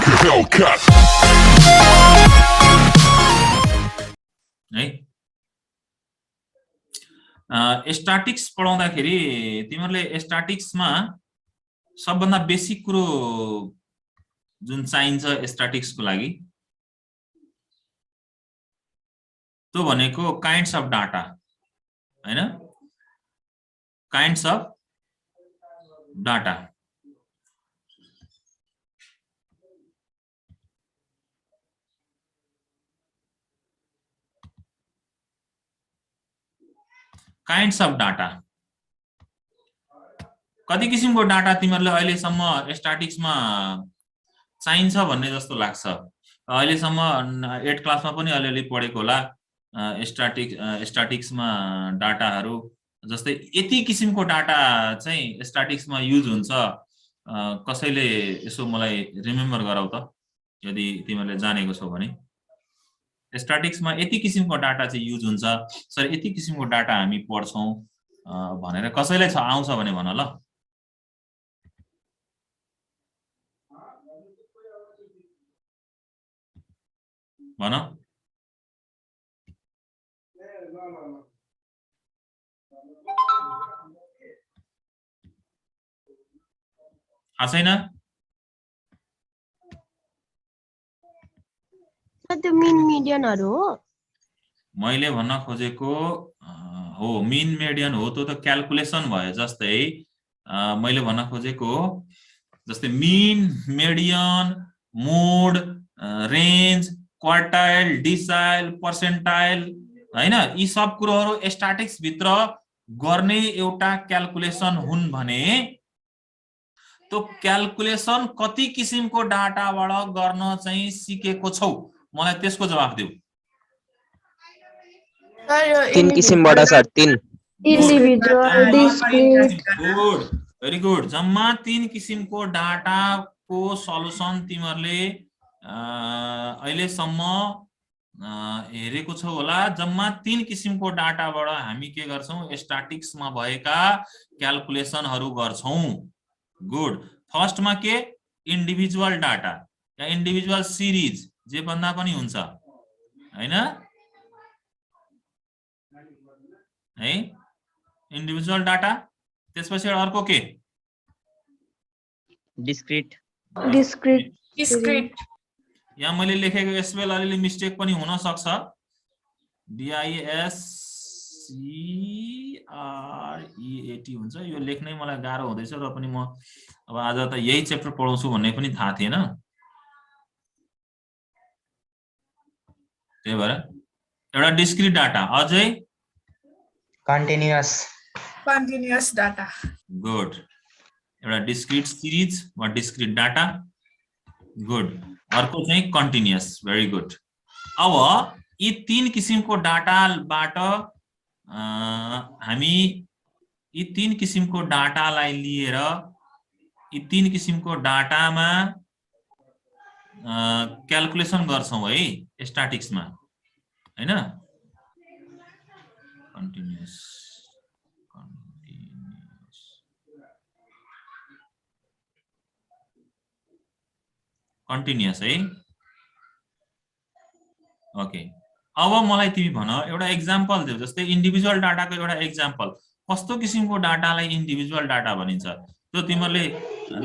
like a Hellcat. है statics पढाउँदाखेरि तिमीहरुले स्ट्याटिक्समा सबभन्दा बेसिक कुरो जुन चाहिन्छ स्ट्याटिक्सको लागि त्यो भनेको काइन्ड्स अफ डाटा हैन kinds of data kinds of data कति किसिमको डाटा तिमीहरुले अहिलेसम्म स्ट्याटिक्समा चाहिन्छ भन्ने जस्तो लाग्छ अहिलेसम्म 8 क्लासमा पनि अलिअलि पढेको होला स्ट्याटिक्समा डाटाहरु जस्तै यति किसिमको डाटा चाहिँ स्ट्याटिक्समा युज हुन्छ कसैले यसो मलाई रिमेम्बर गराउ त यदि तिमीहरुले जानेको छौ भने स्ट्याटिक्समा यति किसिमको डाटा चाहिँ युज हुन्छ सर यति किसिमको डाटा हामी पढ्छौं भनेर कसैलाई आउँछ भने भन ल भन छैन त्यो मिन मिडियनहरु हो मैले भन्न खोजेको हो मिन मिडियन हो त्यो त क्याल्कुलेसन भयो जस्तै मैले भन्न खोजेको जस्तै मिन मिडियन मोड रेन्ज क्वार्टाइल डिसाइल पर्सेन्टाइल हैन यी सब कुरोहरु स्ट्याटिक्स भित्र गर्ने एउटा क्याल्कुलेसन हुन् भने त्यो क्याल्कुलेसन कति किसिमको डाटाबाट गर्न चाहिँ सिकेको छौ मलाई त्यसको जवाफ देऊ 3 किसिमबाट sir 3 individual discrete good very good जम्मा 3 किसिमको डाटाको सल्युसन तिमीहरुले अहिलेसम्म हेरेको छौ होला जम्मा 3 किसिमको डाटाबाट हामी के गर्छौं स्ट्याटिक्समा भएका क्याल्कुलेसनहरु गर्छौं गुड फर्स्टमा के इन्डिभिजुअल डाटा या इन्डिभिजुअल सिरिज जे भन्दा पनि हुन्छ हैन है इन्डिभिजुअल डाटा त्यसपछि अर्को के डिस्क्रिट यहाँ मैले लेखेको स्पेल अलिअलि मिस्टेक पनि हुन सक्छ DISCREAT हुन्छ यो लेख्नै मलाई गाह्रो हुँदैछ र पनि म अब आज त यही च्याप्टर पढाउँछु भन्ने पनि थाहा थिएन त्यही भएर एउटा डिस्क्रिट डाटा अझै कन्टिन्युअस डाटा गुड एउटा डिस्क्रिट सिरिज वा डिस्क्रिट डाटा गुड अर्को चाहिँ कन्टिन्युअस भेरी गुड अब यी 3 किसिमको डाटाबाट हामी यी 3 किसिमको डाटालाई लिएर यी 3 किसिमको डाटामा क्याल्कुलेसन गर्छौं है स्ट्याटिक्समा हैन कन्टिन्युअस है ओके अब मलाई तिमी भन एउटा एक्जाम्पल देऊ जस्तै इन्डिभिजुअल डाटाको एउटा एक्जाम्पल कस्तो किसिमको डाटालाई इन्डिभिजुअल डाटा भनिन्छ त्यो तिमीहरुले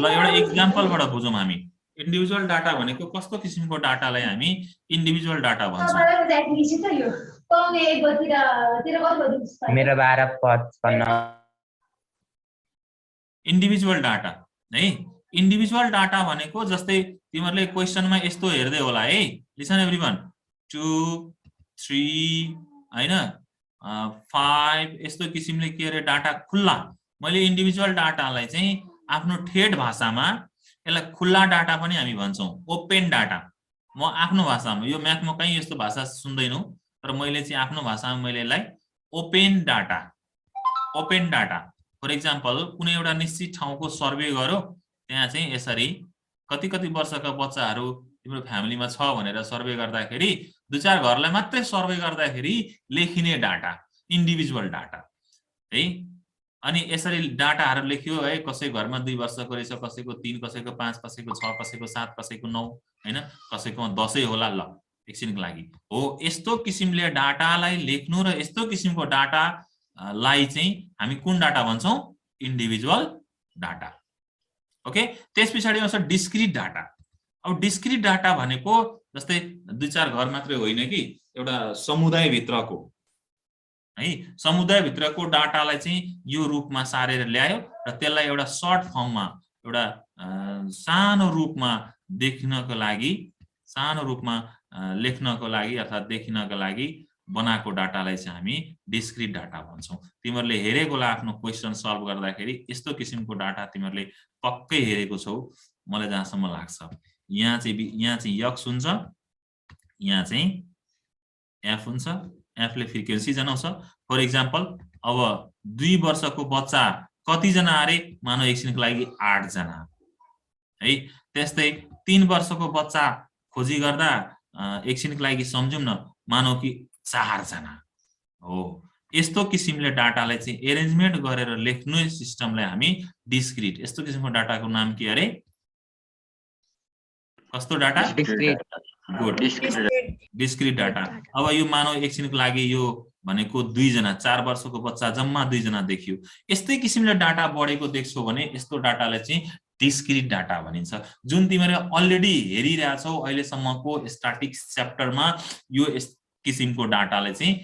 ल एउटा एक्जाम्पलबाट बुझौं हामी इन्डिभिजुअल डाटा भनेको कस्तो किसिमको डाटालाई हामी इन्डिभिजुअल डाटा भन्छौं मेरो 12:55 इन्डिभिजुअल डाटा है इन्डिभिजुअल डाटा भनेको जस्तै तिमीहरुले क्वेशनमा यस्तो हेर्दै होला है लिसन एभ्रीवन 2 3 हैन 5 यस्तो किसिमले के रे डाटा खुल्ला मैले इन्डिभिजुअल डाटालाई चाहिँ आफ्नो ठेट भाषामा यसलाई खुल्ला डाटा पनि हामी भन्छौं ओपन डाटा म आफ्नो भाषामा यो म्याथमा कहीं यस्तो भाषा सुन्दैनौ तर मैले चाहिँ आफ्नो भाषामा मैले यसलाई ओपन डाटा फर एक्जाम्पल कुनै एउटा निश्चित ठाउँको सर्वे गर्यो त्यहाँ चाहिँ यसरी कति वर्षका बच्चाहरु तिम्रो फ्यामिलीमा छ भनेर सर्वे गर्दाखेरि 2-4 घरलाई मात्रै सर्वे गर्दाखेरि लेखिने डाटा इन्डिभिजुअल डाटा है अनि यसरी डाटाहरु लेख्यो है, कसै घरमा 2 वर्षको रहेछ, कसैको 3, कसैको 5, कसैको 6, कसैको 7, कसैको 9 हैन, कसैको 10 होला ल एकछिनको लागि हो। यस्तो किसिमले डाटालाई लेख्नु र यस्तो किसिमको डाटा लाई चाहिँ हामी कुन डाटा भन्छौं? Individual data. ओके, त्यसपछि आउँछ डिस्क्रिट डाटा। अब डिस्क्रिट डाटा भनेको जस्तै 2-4 घर मात्रै होइन कि, एउटा समुदाय भित्रको है, समुदाय भित्रको डाटालाई चाहिँ यो रूपमा सारेर ल्यायो र त्यसलाई एउटा सर्ट फर्ममा, एउटा सानो रूपमा देख्नको लागि, सानो रूपमा लेख्नको लागि अथवा देखिनको लागि बनाएको डाटालाई चाहिँ हामी डिस्क्रिट डाटा भन्छौं। तिमीहरुले हेरेको होला आफ्नो क्वेशन सल्भ गर्दाखेरि यस्तो किसिमको डाटा तिमीहरुले पक्कै हेरेको छौ मलाई जहाँसम्म लाग्छ। यहाँ चाहिँ यक्स हुन्छ, यहाँ चाहिँ एफ हुन्छ, एफले फ्रिक्वेन्सी जनाउँछ। फर एक्जाम्पल अब 2 वर्षको बच्चा कति जना अरे? मानव एकछिनको लागि 8 जना है। त्यस्तै 3 वर्षको बच्चा खोजी गर्दा एकछिनको लागि सम्झौं न, मानव कि 4 जना हो। यस्तो किसिमले डाटालाई चाहिँ एरेन्जमेन्ट गरेर लेख्नु सिस्टमलाई हामी डिस्क्रिट, यस्तो किसिमको डाटाको नाम के अरे? कस्तो डाटा? Good, discrete data. अब यो मानव एकछिनको लागि यो भनेको 2 जना, 4 वर्षको बच्चा जम्मा 2 जना देखियो। यस्तै किसिमले डाटा बढेको देख्छौ भने यस्तो डाटालाई चाहिँ डिस्क्रिट डाटा भनिन्छ। जुन तिमीहरुले अलरेडी हेरिरहेछौ अहिलेसम्मको स्ट्याटिक्स च्याप्टरमा, यो किसिमको डाटालाई चाहिँ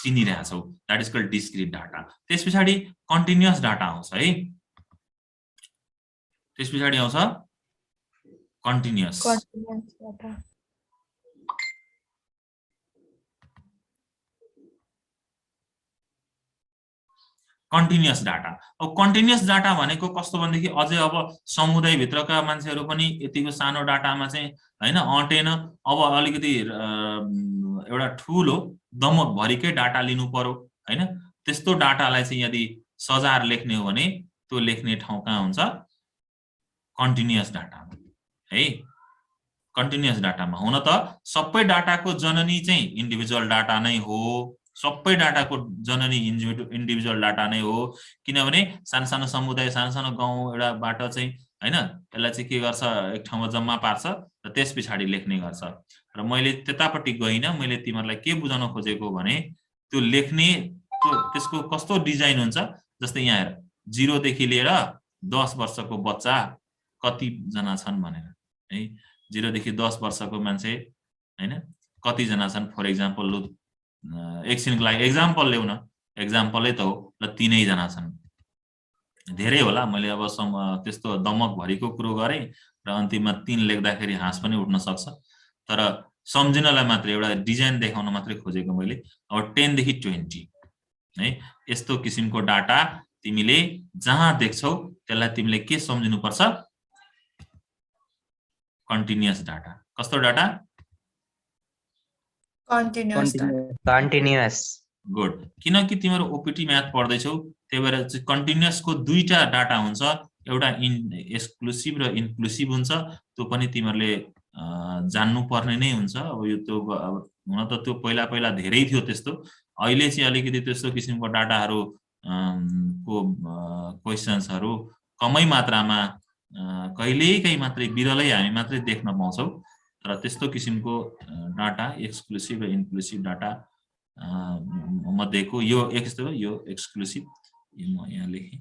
चिनिरहेछौ, that is called discrete data. त्यसपछि कन्टिन्युअस डाटा आउँछ है। त्यसपछि आउँछ कन्टिन्युअस डाटा। Continuous data. अब कन्टिन्युअस डाटा भनेको कस्तो भनेदेखि अझै अब समुदाय भित्रका मान्छेहरु पनि यतिको सानो डाटामा चाहिँ हैन अटेन, अब अलिकति एउटा ठूलो दमक भरिकै डाटा लिनु पर्यो हैन। त्यस्तो डाटालाई चाहिँ यदि सजाएर लेख्ने हो भने त्यो लेख्ने ठाउँ कहाँ हुन्छ? कन्टिन्युअस डाटामा है। कन्टिन्युअस डाटामा हुन त सबै डाटाको जननी चाहिँ इन्डिभिजुअल डाटा नै हो, सबै डाटाको जननी इन्डिभिजुअल डाटा नै हो। किनभने सानो सानो समुदाय, सानो सानो गाउँ एउटाबाट चाहिँ हैन यसलाई चाहिँ के गर्छ, एक ठाउँमा जम्मा पार्छ र त्यसपछि लेख्ने गर्छ। र मैले त्यतापट्टि गइन, मैले तिमीहरुलाई के बुझाउन खोजेको भने त्यो लेख्ने त्यसको कस्तो डिजाइन हुन्छ। जस्तै यहाँ हेर, 0 देखि लिएर 10 वर्षको बच्चा कति जना छन् भनेर है। 0 देखि 10 वर्षको मान्छे हैन कति जना छन्? फर एक्जाम्पल लु एकछिनको लागि एक्जाम्पल ल्याउन, एक्जाम्पलै त हो, र 3 जना छन्। धेरै होला, मैले अब त्यस्तो दमक भरिको कुरो गरे र अन्तिममा 3 लेख्दाखेरि हाँस पनि उठ्न सक्छ, तर सम्झिनलाई मात्र एउटा डिजाइन देखाउन मात्रै खोजेको मैले। अब 10 देखि 20 है, यस्तो किसिमको डाटा तिमीले जहाँ देख्छौ त्यसलाई तिमीले के सम्झिनु पर्छ? Continuous data. कस्तो डाटा? कन्टिन्युअस। गुड। किनकि तिमीहरु ओपीटी म्याथ पढ्दैछौ, त्यही भएर चाहिँ कन्टिन्युअसको 2टा डाटा हुन्छ, एउटा एक्सक्लुसिभ र इन्क्लुसिभ हुन्छ। त्यो पनि तिमीहरुले जान्नु पर्ने नै हुन्छ। अब यो त्यो हुन त त्यो पहिला धेरै थियो त्यस्तो, अहिले चाहिँ अलिकति त्यस्तो किसिमको डाटाहरु को क्वेशन्सहरु कमै मात्रामा कहिलेकाहीँ मात्रै बिरलै हामी मात्रै देख्न पाउँछौ। तर त्यस्तो किसिमको डाटा एक्सक्लुसिभ र इन्क्लुसिभ डाटा मध्येको यो एक्सक्लुसिभ, म यहाँ लेखेँ,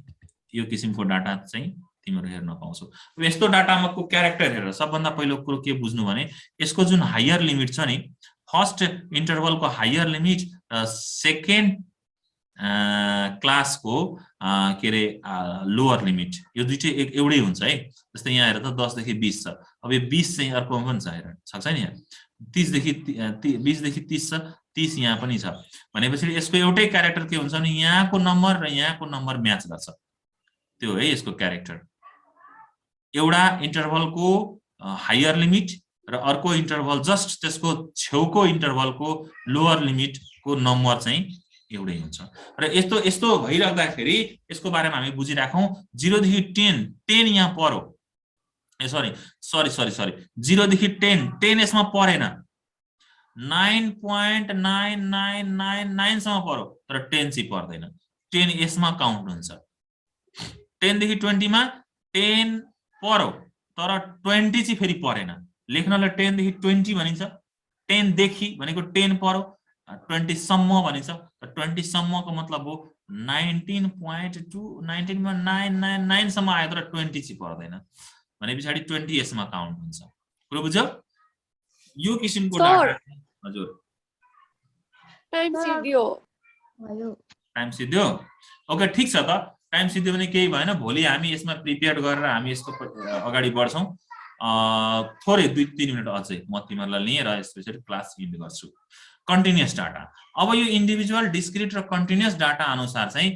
यो किसिमको डाटा चाहिँ तिमीहरु हेर्न पाउँछौ। अब यस्तो डाटामाको क्यारेक्टर हेरेर सबभन्दा पहिलो कुरो के बुझ्नु भने यसको जुन हायर लिमिट छ नि, फर्स्ट इन्टरभलको हायर लिमिट र सेकेन्ड क्लासको के रे लोअर लिमिट, यो दुईटै एउटै हुन्छ है। जस्तै यहाँ हेर त 10 देखि 20 छ, अब यो 20 चाहिँ अर्कोमा पनि छ, हेर सक्छ नि, यहाँ 20 देखि 30 छ, 30 यहाँ पनि छ। भनेपछि यसको एउटै क्यारेक्टर के हुन्छ भने यहाँको नम्बर र यहाँको नम्बर म्याच गर्छ, त्यो है यसको क्यारेक्टर। एउटा इन्टरभलको हायर लिमिट र अर्को इन्टरभल जस्ट त्यसको छेउको इन्टरभलको लोअर लिमिटको नम्बर चाहिँ एउटै हुन्छ। र यस्तो भइराख्दाखेरि यसको बारेमा हामी बुझिराखौं। 0 देखि 10 यहाँ पर्यो, सरी 0 देखि 10 यसमा परेन, 9.9999 सम्म पर्यो, तर 10 चाहिँ पर्दैन। 10 यसमा काउन्ट हुन्छ 10 देखि 20 मा 10 पर्यो तर 20 चाहिँ फेरि परेन लेख्नलाई 10 देखि 20 भनिन्छ 10 देखि भनेको 10 पर्यो 20 सम्म भनिन्छ 20 सम्मको मतलब हो 19.2 19 मा 999 सम्म आयो तर 20 चाहिँ पर्दैन भने पछाडी 20 यसमा काउन्ट हुन्छ कुरो बुझ्यो यो किसिमको डाटा हजुर टाइम सिद्धियो टाइम सिद्धियो ओके ठीक छ त टाइम सिद्धियो भने केही भएन भोलि हामी यसमा प्रिपेयर गरेर हामी यसको अगाडि बढ्छौं थोरै 2-3 मिनेट अझै म तिमीहरुलाई लिएर यसपछि क्लास इन्ड गर्छु कन्टिन्युअस डाटा अब यो इन्डिभिजुअल डिस्क्रिट र कन्टिन्युअस डाटा अनुसार चाहिँ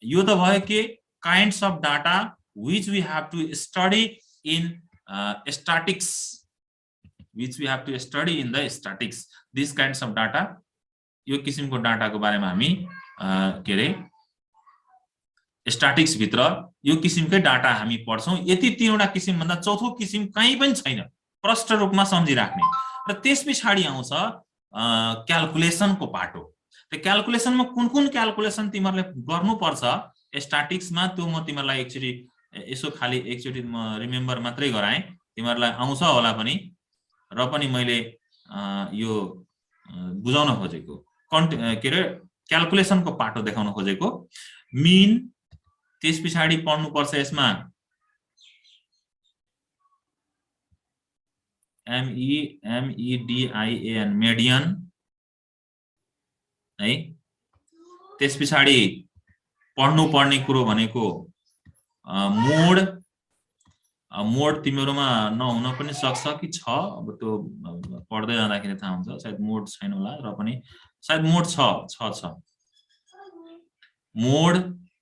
यो त भयो के kinds of data which we have to study in statistics which we have to study in the statics these kinds of data यो किसिमको डाटाको बारेमा हामी के रे स्टैटिक्स भित्र यो किसिमकै डाटा हामी पढ्छौं यति तीनवटा किसिम भन्दा चौथो किसिम कहीं पनि छैन प्रष्ट रूपमा सम्झिराख्ने र त्यसपछि आउँछ क्याल्कुलेसनको पाटो त्यो क्याल्कुलेसनमा कुन क्याल्कुलेसन तिमीहरुले गर्नुपर्छ स्टैटिक्समा त्यो म तिमीहरुलाई एकचोटी यसो खाली एकचोटी म रिमेम्बर मात्रै गराए तिमीहरुलाई आउँछ होला पनि र पनि मैले यो बुझाउन खोजेको के रे क्याल्कुलेसनको पाटो देखाउन खोजेको मीन त्यसपछि पढ्नु पर्छ यसमा MEDIAN मेडियन है त्यसपछि पढ्नु पर्ने कुरो भनेको मोड मोड तिमीहरुमा नहुन पनि सक्छ कि छ अब त्यो पढ्दै जाँदाखेरि थाहा हुन्छ सायद मोड छैन होला र पनि सायद मोड छ मोड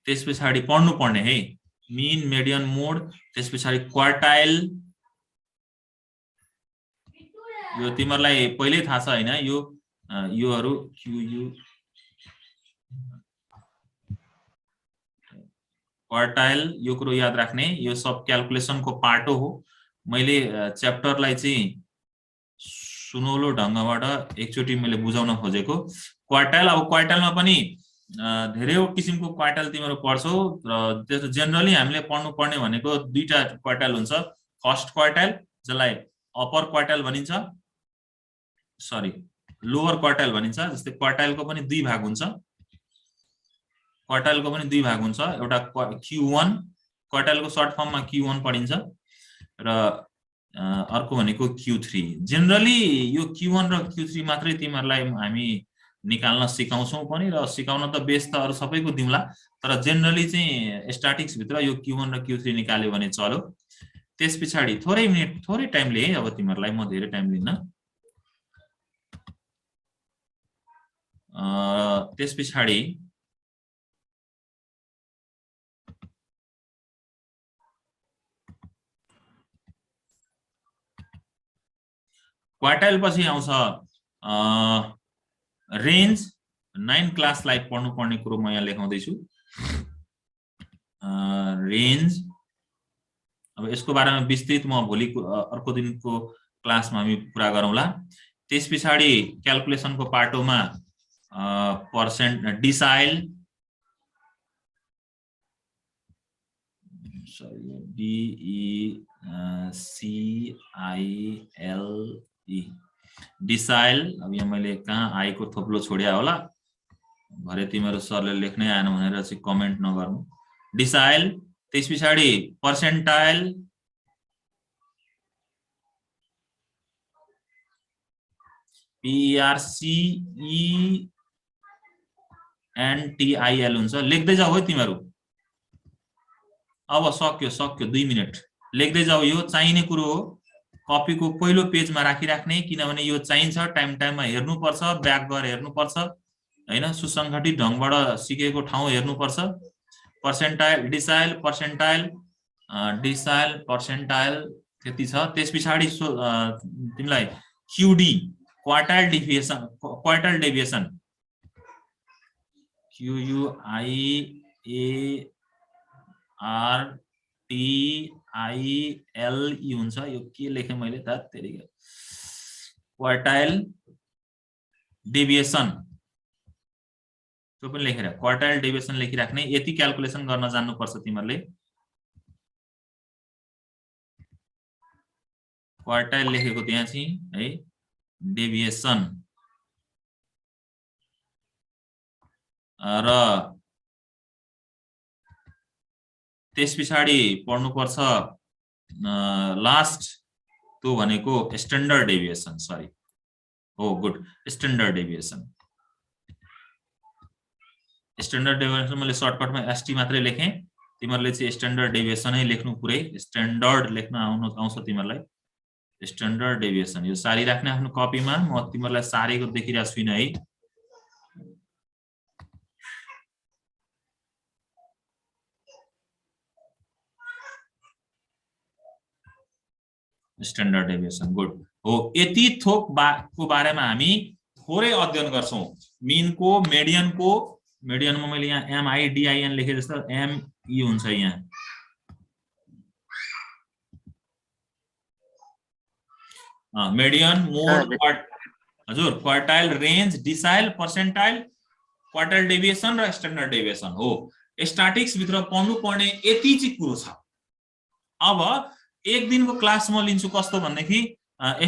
त्यसपछि पढ्नु पर्ने है मीन मेडियन मोड त्यसपछि क्वार्टाइल यो तिमीहरुलाई पहिल्यै थाहा छ हैन योहरु QU क्वार्टाइल यो कुरो याद राख्ने यो सब क्याल्कुलेसनको पाटो हो मैले च्याप्टरलाई चाहिँ सुनौलो ढंगबाट एकचोटी मैले बुझाउन खोजेको क्वार्टाइल अब क्वार्टाइलमा पनि धेरै किसिमको क्वार्टाइल तिमीहरु पढ्छौ र त्यसो जनरली हामीले पढ्नु पर्ने भनेको दुईटा क्वार्टाइल हुन्छ फर्स्ट क्वार्टाइल जसलाई अपर क्वार्टाइल भनिन्छ सरी लोअर क्वार्टाइल भनिन्छ जस्तै क्वार्टाइलको पनि दुई भाग हुन्छ क्वार्टाइलको पनि दुई भाग हुन्छ एउटा Q1 क्वार्टाइलको सर्ट फर्ममा Q1 पढिन्छ र अर्को भनेको Q3 जनरली यो Q1 र Q3 मात्रै तिमीहरुलाई हामी निकाल्न सिकाउँछौं पनि र सिकाउन त बेस त अरु सबैको दिउँला तर जनरली चाहिँ स्टैटिक्स भित्र यो Q1 र Q3 निकाल्यो भने चल्यो त्यसपछि थोरै टाइम लिए अब तिमीहरुलाई म धेरै टाइम लिन्न त्यसपछि क्वार्टाइल पछि आउँछ रेन्ज 9 क्लासलाई पढ्नु पर्ने कुरो म यहाँ लेखाउँदै छु रेन्ज अब यसको बारेमा विस्तृत म भोलि अर्को दिनको क्लासमा हामी पुरा गरौँला त्यसपछि क्याल्कुलेसनको पाटोमा पर्सेन्ट डिसाइल DECILE डिसाइल अब यहाँ मैले कहाँ आएको थोप्लो छोड्या होला भरे तिम्रो सरले लेख्नै आएन भनेर चाहिँ कमेन्ट नगर्नु डिसाइल त्यसपछि पर्सेन्टाइल PERCENTIL हुन्छ लेख्दै जाऊ है तिमीहरु अब सक्यो 2 मिनेट लेख्दै जाऊ यो चाहिने कुरो हो कपीको पहिलो पेजमा राखिराख्ने किनभने यो चाहिन्छ टाइममा हेर्नु पर्छ ब्याक गरेर हेर्नु पर्छ हैन सुसंगठित ढंगबाट सिकेको ठाउँ हेर्नु पर्छ पर्सेन्टाइल डिसाइल पर्सेन्टाइल त्यति छ त्यसपछि तिमीलाई QD क्वार्टाइल डेभिएसन QUIARTILE हुन्छ यो के लेखे मैले त तेरिका क्वार्टाइल डेभिएसन त्यो पनि लेखेर क्वार्टाइल डेभिएसन लेखिराख्ने यति क्याल्कुलेसन गर्न जान्नुपर्छ तिमीहरूले क्वार्टाइल लेखेको त्यहाँ चाहिँ है डेभिएसन र त्यसपछि पढ्नुपर्छ लास्ट त्यो भनेको स्ट्यान्डर्ड डेभिएसन सरी हो good standard deviation standard deviation मैले सर्टकटमा एसटी मात्रै लेखेँ तिमीहरूले चाहिँ स्ट्यान्डर्ड डेभिएसनै लेख्नु पुरै स्ट्यान्डर्ड लेख्न आउँछ तिमीहरूलाई स्ट्यान्डर्ड डेभिएसन यो सारी राख्ने आफ्नो कपीमा म तिमीहरूलाई सारेको देखिरहेको छुइनँ है स्ट्यान्डर्ड डेभिएसन गुड हो यति थोक को बारेमा हामी थोरै अध्ययन गर्छौं मिनको मेडियनमा मैले यहाँ MIDIN लेखे जस्तो ME हुन्छ यहाँ मेडियन मोड हजुर quartile range decile percentile quartile deviation र स्ट्यान्डर्ड डेभिएसन हो स्ट्याटिस्टिक्स भित्र पढ्नु पर्ने यति चाहिँ कुरो छ अब एक दिनको क्लास म लिन्छु कस्तो भन्दाखेरि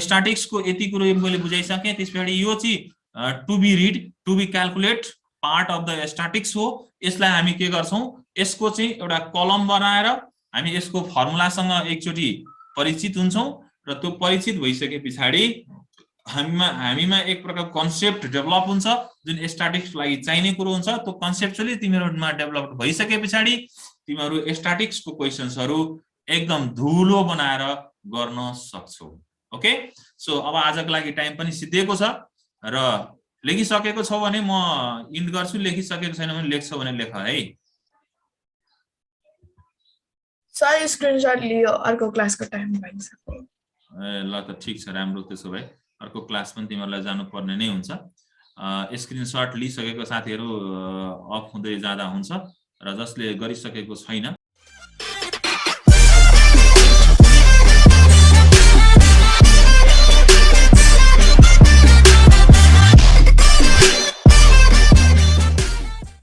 स्ट्याटिस्टिक्स को यति कुरो मैले बुझाइसके त्यसपछि यो चाहिँ to be read to be calculate part of the statistics हो यसलाई हामी के गर्छौं यसको चाहिँ एउटा कलम बनाएर हामी यसको फर्मुलासँग एकचोटी परिचित हुन्छौं र त्यो परिचित भइसकेपछि हामीमा एक प्रकारको कन्सेप्ट डेभलप हुन्छ जुन स्ट्याटिस्टिक्स लागि चाहिने कुरो हुन्छ त्यो कन्सेप्चुअली तिमीहरुमा डेभलप भइसकेपछि तिमीहरु स्ट्याटिस्टिक्स को क्वेशन्सहरु एकदम धुलो बनाएर गर्न सक्छौ ओके सो अब आजको लागि टाइम पनि सिद्धिएको छ र लेखिसकेको छौ भने म इन्ड गर्छु लेखिसकेको छैन भने लेख्छौ भने लेख है सर स्क्रिनशट लियो अर्को क्लासको टाइम भइसक्यो ए ल त ठीक छ राम्रो त्यसो भए अर्को क्लास पनि तिमीहरुलाई जानु पर्ने नै हुन्छ स्क्रिनशट लिइसकेको साथीहरु अफ हुँदै जाँदा हुन्छ र जसले गरिसकेको छैन